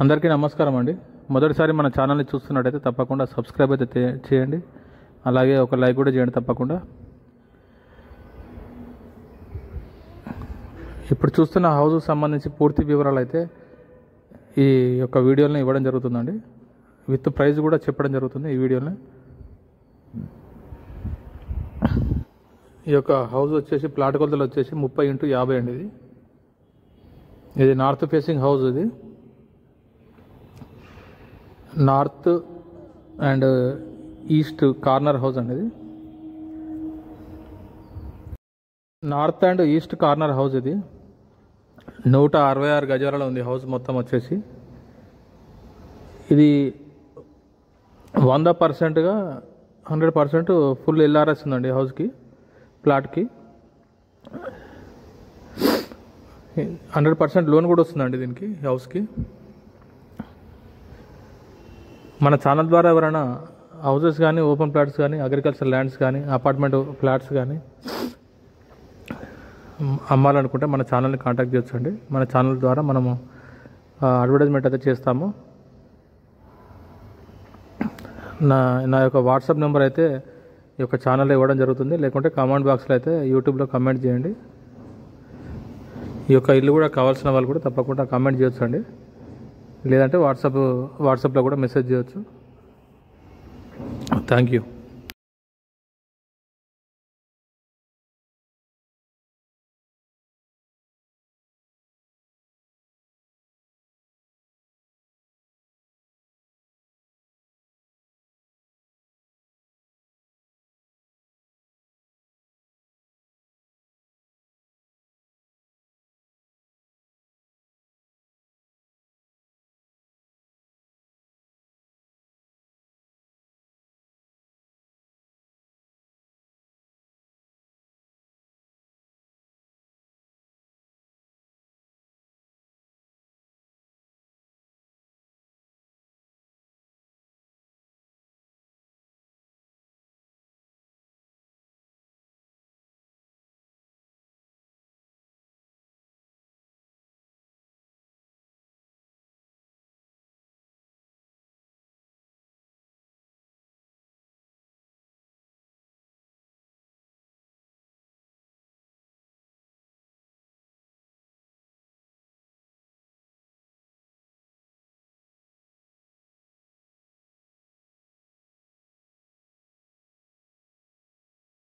అందరికీ నమస్కారం అండి. మొదటిసారి మన ఛానల్ని చూస్తున్నట్టయితే తప్పకుండా సబ్స్క్రైబ్ అయితే చేయండి, అలాగే ఒక లైక్ కూడా చేయండి తప్పకుండా. ఇప్పుడు చూస్తున్న హౌస్కి సంబంధించి పూర్తి వివరాలు అయితే ఈ యొక్క వీడియోలో ఇవ్వడం జరుగుతుందండి. విత్ ప్రైస్ కూడా చెప్పడం జరుగుతుంది ఈ వీడియోలో. ఈ యొక్క హౌస్ వచ్చేసి ప్లాట్ కొలతలు వచ్చేసి 30x50 అండి. ఇది నార్త్ ఫేసింగ్ హౌస్. ఇది north and east corner house అండి. ఇది north and east corner house. ఇది 166 గజాలలో ఉంది హౌస్ మొత్తం వచ్చేసి. ఇది 100%గా 100% ఫుల్ ఎల్ఆర్ఎస్ ఉందండి హౌస్కి, ప్లాట్కి. 100% లోన్ కూడా వస్తుందండి దీనికి, హౌస్కి. మన ఛానల్ ద్వారా ఎవరైనా హౌసెస్ కానీ, ఓపెన్ ప్లాట్స్ కానీ, అగ్రికల్చర్ ల్యాండ్స్ కానీ, అపార్ట్మెంట్ ఫ్లాట్స్ కానీ అమ్మాలనుకుంటే మన ఛానల్ని కాంటాక్ట్ చేయొచ్చండి. మన ఛానల్ ద్వారా మనము అడ్వర్టైజ్మెంట్ అయితే చేస్తాము. నా యొక్క వాట్సాప్ నెంబర్ అయితే ఈ యొక్క ఛానల్లో ఇవ్వడం జరుగుతుంది, లేకుంటే కామెంట్ బాక్స్లో అయితే యూట్యూబ్లో కామెంట్ చేయండి. ఈ యొక్క ఇల్లు కూడా కావాల్సిన వాళ్ళు కూడా తప్పకుండా కామెంట్ చేయొచ్చండి, లేదంటే వాట్సాప్లో కూడా మెసేజ్ చేయొచ్చు. Thank you.